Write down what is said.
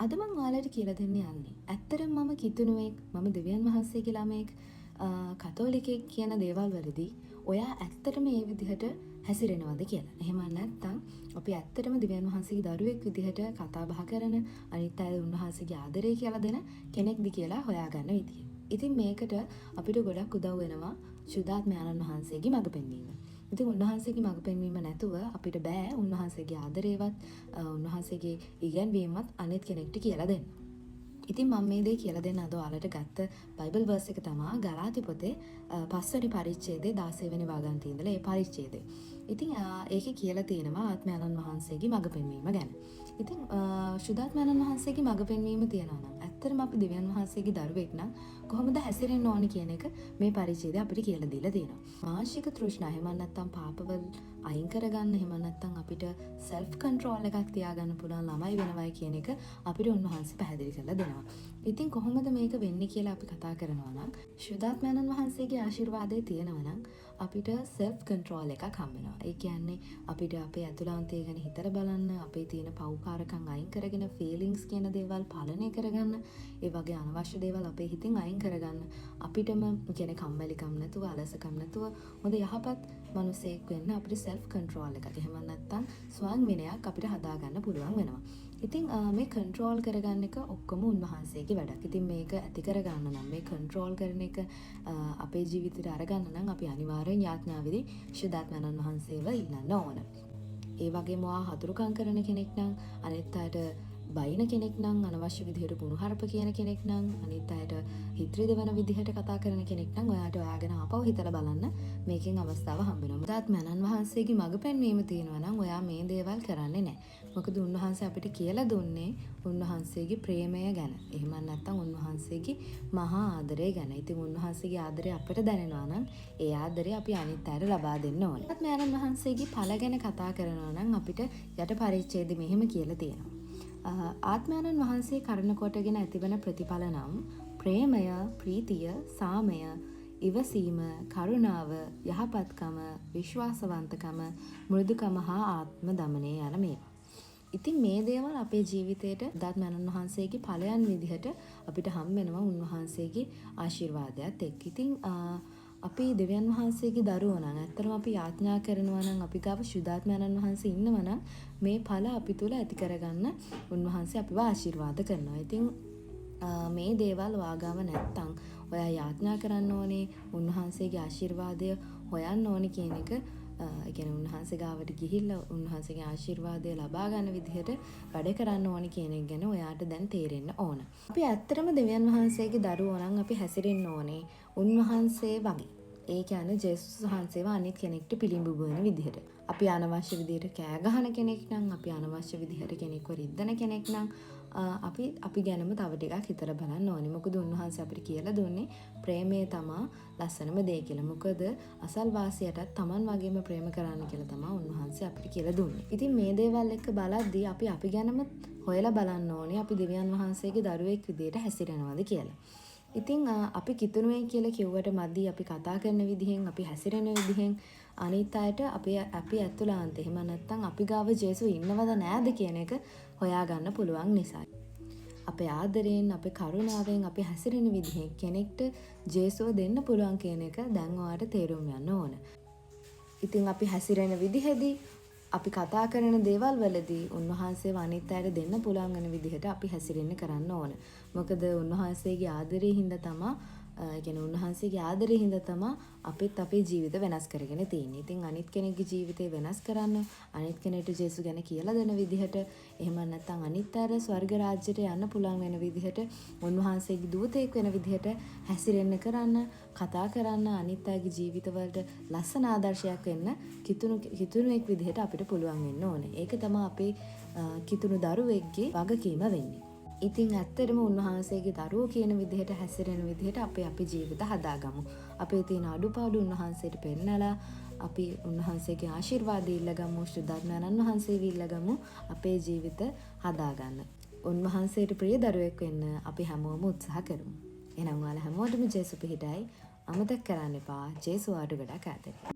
අද මම ඔයාලට කියලා දෙන්න යන්නේ. ඇත්තටම මම කිතුණුවෙක්, මම දෙවියන් වහන්සේගේ ළමෙක්, කතෝලිකයෙක් කියන දේවල් වලදී ඔයා ඇත්තටම මේ විදිහට හැසිරෙනවද කියලා. එහෙම නැත්නම් අපි ඇත්තටම දෙවියන් වහන්සේගේ දරුවෙක් විදිහට කතා බහ කරන, අනිත් අය උන්වහන්සේගේ ආදරය කියලා දෙන කෙනෙක්ද කියලා හොයාගන්න විදිය. ඉතින් මේකට අපිට ගොඩක් උදව් වෙනවා ශුද්ධාත්මයන්න් වහන්සේගේ මඟ පෙන්වීම. ඉතින් උන්වහන්සේගේ මඟ පෙන්වීම නැතුව අපිට බෑ උන්වහන්සේගේ ආදරේවත් උන්වහන්සේගේ ඉගැන්වීමත් අනිත් කෙනෙක්ට කියලා දෙන්න. ඉතින් මම මේ දේ කියලා දෙන්න අද ඔයාලට ගත්ත බයිබල් වර්ස් එක තමයි ගලාති පොතේ 5 වෙනි පරිච්ඡේදයේ 16 වෙනි වාගන්තියේ ඉඳලා ඒ පරිච්ඡේදය. ඉතින් ඒකේ කියලා තියෙනවා ආත්මයන්න් වහන්සේගේ මඟ පෙන්වීම ගැන. ඉතින් ශුද්ධාත්මයන්න් වහන්සේගේ මඟ පෙන්වීම තියනවා නම් ඇත්තටම අපි දෙවියන් වහන්සේගේ දරුවෙක් නම් කොහොමද හැසිරෙන්න ඕනි කියන එක මේ පරිච්ඡේදය අපිට කියලා දීලා තියෙනවා. මානසික තෘෂ්ණා එහෙම නැත්නම් පාපවල අයින් කරගන්න එහෙම නැත්නම් අපිට self control එකක් තියාගන්න පුළුවන් ළමයි වෙනවයි කියන එක අපිට උන්වහන්සේ පැහැදිලි කරලා දෙනවා. ඉතින් කොහොමද මේක වෙන්නේ කියලා අපි කතා කරනවා නම් ශුද්ධාත්මයන්න් වහන්සේගේ ආශිර්වාදය තියෙනවා නම් අපිට self control එකක් හම්බ වෙනවා. ඒ කියන්නේ අපිට අපේ ඇතුළාන්තය ගැන හිතලා බලන්න, අපේ තියෙන පව්කාරකම් අයින් කරගෙන feelings කියන දේවල් පාලනය කරගන්න, ඒ වගේ අනවශ්‍ය දේවල් අපේ හිතින් අයින් කරගන්න, අපිටම කියන්නේ කම්මැලිකම් නැතුව, අලසකම් නැතුව හොඳ යහපත් මිනිසෙක් වෙන්න අපිට self control එකක් එහෙම නැත්නම් ස්වයං විනයක් අපිට හදාගන්න පුළුවන් වෙනවා. ඉතින් මේ control කරගන්න එක ඔක්කොම උන්වහන්සේගේ වැඩක්. ඉතින් මේක ඇති කරගන්න නම් මේ control කරන එක අපේ ජීවිතේට අරගන්න නම් අපි අනිවාර්යෙන් යාඥාවේදී ශුද්ධාත්මයන්න් වහන්සේව ඉල්ලන්න ඕන. ඒ වගේම හතුරුකම් කරන කෙනෙක් නම්, අනිත් අයට බයින කෙනෙක් නම්, අනවශ්‍ය විදිහට පුණුහරුප කියන කෙනෙක් නම්, අනිත් අයට හිත්‍රි දෙවන විදිහට කතා කරන කෙනෙක් නම් ඔයාට ඔයාගෙන ආපහු හිතලා බලන්න මේකෙන් අවස්ථාව හම්බ වෙනවා. ශුද්ධාත්මයන්න් වහන්සේගේ මඟ පෙන්වීම තියෙනවා නම් ඔයා මේ දේවල් කරන්නේ නැහැ. මොකද උන්වහන්සේ අපිට කියලා දුන්නේ උන්වහන්සේගේ ප්‍රේමය ගැන. එහෙම නැත්නම් උන්වහන්සේගේ මහා ආදරය ගැන. ඉතින් උන්වහන්සේගේ ආදරය අපිට දැනෙනවා නම් ඒ ආදරය අපි අනිත් අයට ලබා දෙන්න ඕනේ. ශුද්ධාත්මයන්න් වහන්සේගේ ඵල ගැන කතා කරනවා නම් අපිට යට පරිච්ඡේදෙ මෙහෙම කියලා තියෙනවා. ආත්මයන්න් වහන්සේ කරන කොටගෙන ඇතිවන ප්‍රතිඵල නම් ප්‍රේමය, ප්‍රීතිය, සාමය, ඉවසීම, කරුණාව, යහපත්කම, විශ්වාසවන්තකම, මෘදුකම හා ආත්ම දමනය යන මේවා. ඉතින් මේ දේවල් අපේ ජීවිතේට ආත්මයන්න් වහන්සේගේ ඵලයන් විදිහට අපිට හම් වෙනවා උන්වහන්සේගේ ආශිර්වාදයත් එක්ක. ඉතින් අපි දෙවියන් වහන්සේගේ දරුවෝ නම් ඇත්තටම අපි යාඥා කරනවා නම් අපි ගාව ශුද්ධාත්මයන්න් වහන්සේ ඉන්නවා නම් මේ ඵල අපි තුල ඇති කරගන්න උන්වහන්සේ අපිව ආශිර්වාද කරනවා. ඉතින් මේ දේවල් වාගාව නැත්තම් ඔයා යාඥා කරන්න ඕනේ, උන්වහන්සේගේ ආශිර්වාදය හොයන්න ඕනේ කියන එක කියන්නේ උන්වහන්සේ ගාවට ගිහිල්ලා උන්වහන්සේගේ ආශිර්වාදය ලබා ගන්න විදිහට වැඩ කරන්න ඕනේ කියන එක ගැන ඔයාට දැන් තේරෙන්න ඕන. අපි ඇත්තටම දෙවියන් වහන්සේගේ දරුවෝ නම් අපි හැසිරෙන්න ඕනේ උන්වහන්සේ වගේ. ඒ කියන්නේ ජේසුස් වහන්සේව අනිත් කෙනෙක්ට පිළිඹු වෙන විදිහට. අපි අනවශ්‍ය විදිහට කෑ ගහන කෙනෙක් නම්, අපි අනවශ්‍ය විදිහට කෙනෙක්ව රිද්දන කෙනෙක් නම් අපි ගැනම තව ටිකක් හිතලා බලන්න ඕනේ. මොකද උන්වහන්සේ අපිට කියලා දුන්නේ ප්‍රේමය තමා ලස්සනම දේ කියලා. මොකද අසල්වාසියටත් Taman වගේම ප්‍රේම කරන්න කියලා තමයි උන්වහන්සේ අපිට කියලා දුන්නේ. ඉතින් මේ දේවල් එක්ක බලද්දී අපි ගැනම හොයලා බලන්න ඕනේ අපි දෙවියන් වහන්සේගේ දරුවෙක් විදිහට හැසිරෙනවද කියලා. ඉතින් අපි කිතුණුවෙක් කියලා කිව්වට මදි අපි කතා කරන විදිහෙන්, අපි හැසිරෙන විදිහෙන් අනිත් අයට අපි ඇතුළාන්ත එහෙම නැත්නම් අපි ගාව ජේසු ඉන්නවද නැද්ද කියන එක හොයාගන්න පුළුවන් නිසා. අපේ ආදරයෙන්, අපේ කරුණාවෙන්, අපි හැසිරෙන විදිහෙන් කෙනෙක්ට ජේසුව දෙන්න පුළුවන් කියන එක දැන් ඔයාලට තේරුම් ගන්න ඕන. ඉතින් අපි හැසිරෙන විදිහදී, අපි කතා කරන දේවල් වලදී උන්වහන්සේව අනිත් අයට දෙන්න පුළුවන් වෙන විදිහට අපි හැසිරෙන්න කරන්න ඕන. මොකද උන්වහන්සේගේ ආදරයෙන් හින්දා තමයි කියන්නේ උන්වහන්සේගේ ආදරයෙන් හින්දා තමයි අපිත් අපේ ජීවිත වෙනස් කරගෙන තියෙන්නේ. ඉතින් අනිත් කෙනෙක්ගේ ජීවිතේ වෙනස් කරන්න, අනිත් කෙනෙක්ට ජේසු ගැන කියලා දෙන විදිහට, එහෙම නැත්නම් අනිත් අය ස්වර්ග රාජ්‍යයට යන්න පුළුවන් වෙන විදිහට, උන්වහන්සේගේ දූතයෙක් වෙන විදිහට හැසිරෙන්න කරන්න, කතා කරන්න, අනිත් අයගේ ජීවිතවලට ලස්සන ආදර්ශයක් වෙන්න කිතුණුවෙක් විදිහට අපිට පුළුවන් වෙන්න ඕනේ. ඒක තමයි අපේ කිතුණු දරුවෙක්ගේ වගකීම වෙන්නේ. ඉතින් ඇත්තටම උන්වහන්සේගේ දරුවෝ කියන විදිහට හැසිරෙන විදිහට අපි ජීවිත හදාගමු. අපේ තියෙන අඩුපාඩු උන්වහන්සේට පෙන්නලා අපි උන්වහන්සේගේ ආශිර්වාදය ඉල්ලගමු, ශුද්ධාත්මයන්න් වහන්සේව ඉල්ලගමු අපේ ජීවිත හදාගන්න. උන්වහන්සේට ප්‍රිය දරුවෙක් වෙන්න අපි හැමෝම උත්සාහ කරමු. එහෙනම් ඔයාලා හැමෝටම ජේසු පිහිටයි. අමතක කරන්න එපා. ජේසු ආට ගොඩක් ආදරේ.